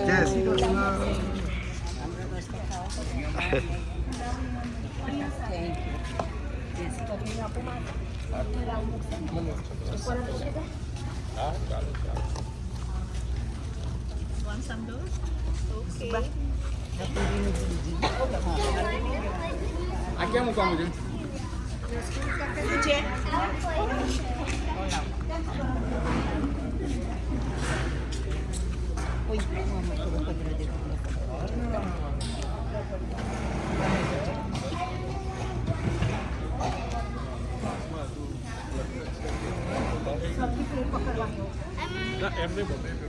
જય Shri Krishna. Want some those? Okay. આ કેમ મૂકવાનું છે? એમને બોલે